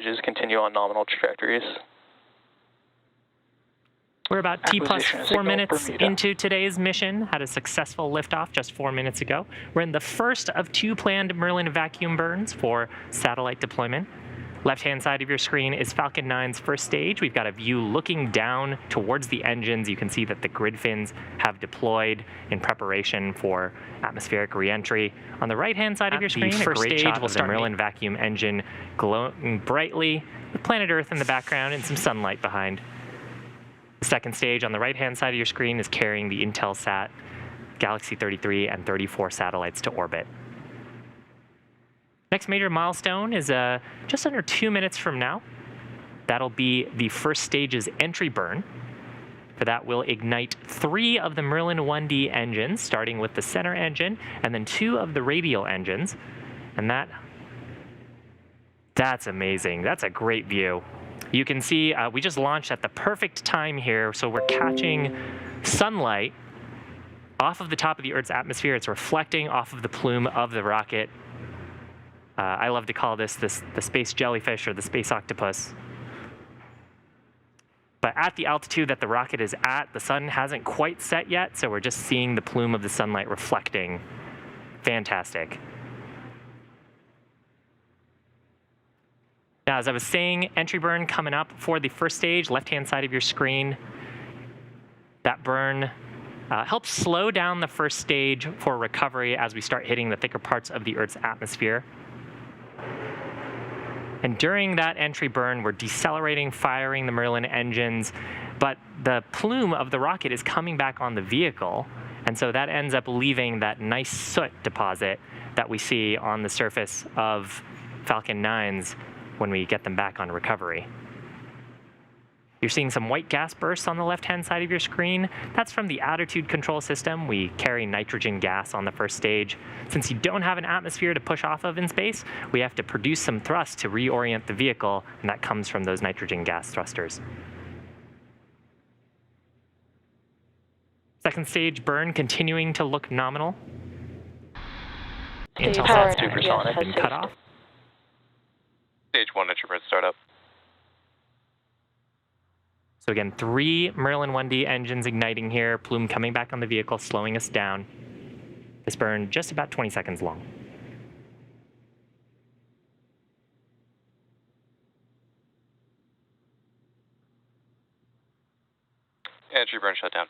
Just continue on nominal trajectories. We're about T plus 4 minutes into today's mission. Had a successful liftoff just 4 minutes ago. We're in the first of 2 planned Merlin vacuum burns for satellite deployment. Left-hand side of your screen is Falcon 9's first stage. We've got a view looking down towards the engines. You can see that the grid fins have deployed in preparation for atmospheric re-entry. On the right-hand side of your screen, the first stage will start the Merlin vacuum engine glowing brightly with planet Earth in the background and some sunlight behind. The second stage on the right-hand side of your screen is carrying the Intelsat Galaxy 33 and 34 satellites to orbit. Next major milestone is just under 2 minutes from now. That'll be the first stage's entry burn. For that, we'll ignite 3 of the Merlin 1D engines, starting with the center engine, and then 2 of the radial engines. And that's amazing. That's a great view. You can see we just launched at the perfect time here, so we're catching sunlight off of the top of the Earth's atmosphere. It's reflecting off of the plume of the rocket. I love to call this the space jellyfish or the space octopus. But at the altitude that the rocket is at, the sun hasn't quite set yet, so we're just seeing the plume of the sunlight reflecting. Fantastic. Now, as I was saying, entry burn coming up for the first stage, left-hand side of your screen. That burn helps slow down the first stage for recovery as we start hitting the thicker parts of the Earth's atmosphere. And during that entry burn, we're decelerating, firing the Merlin engines, but the plume of the rocket is coming back on the vehicle, and so that ends up leaving that nice soot deposit that we see on the surface of Falcon 9s when we get them back on recovery. You're seeing some white gas bursts on the left-hand side of your screen. That's from the attitude control system. We carry nitrogen gas on the first stage. Since you don't have an atmosphere to push off of in space, we have to produce some thrust to reorient the vehicle, and that comes from those nitrogen gas thrusters. Second stage burn continuing to look nominal. Intelsat's supersonic been cut off. Stage 1 entry burn startup. So again, 3 Merlin 1D engines igniting here, plume coming back on the vehicle, slowing us down. This burn just about 20 seconds long. Entry burn shutdown.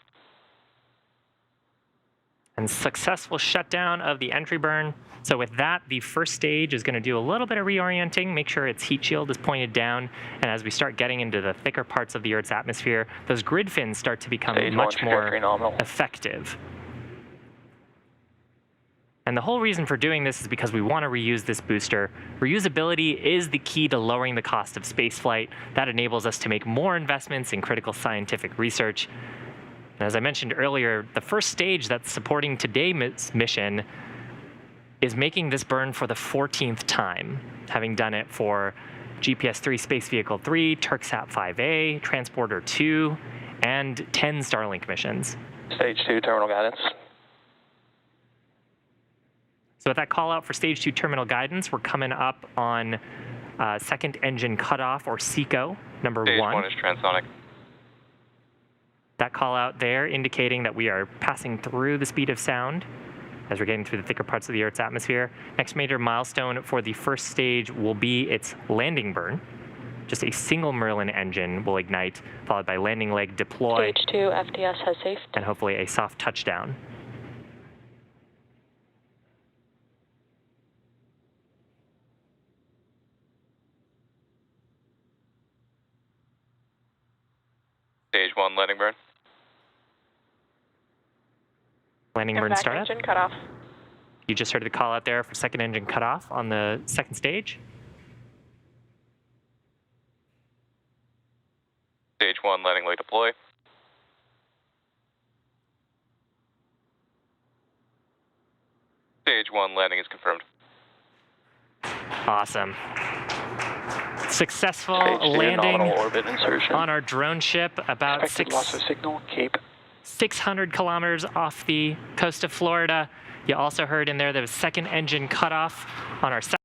And successful shutdown of the entry burn. So with that, the first stage is going to do a little bit of reorienting, make sure its heat shield is pointed down, and as we start getting into the thicker parts of the Earth's atmosphere, those grid fins start to become much more effective. And the whole reason for doing this is because we want to reuse this booster. Reusability is the key to lowering the cost of spaceflight. That enables us to make more investments in critical scientific research. And as I mentioned earlier, the first stage that's supporting today's mission is making this burn for the 14th time, having done it for GPS-3 Space Vehicle 3, Turksat 5A, Transporter 2, and 10 Starlink missions. Stage 2 terminal guidance. So with that call out for Stage 2 terminal guidance, we're coming up on second engine cutoff, or SECO, number 1. Stage 1 is transonic. That call out there indicating that we are passing through the speed of sound as we're getting through the thicker parts of the Earth's atmosphere. Next major milestone for the first stage will be its landing burn. Just a single Merlin engine will ignite, followed by landing leg deploy. Stage 2 FDS has safety. And hopefully a soft touchdown. Stage 1 landing burn. Landing burn startup. Engine cutoff. You just heard the call out there for second engine cutoff on the second stage. Stage 1 landing leg deploy. Stage 1 landing is confirmed. Awesome. Successful landing on our drone ship about 600 kilometers off the coast of Florida. You also heard in there was second engine cutoff on our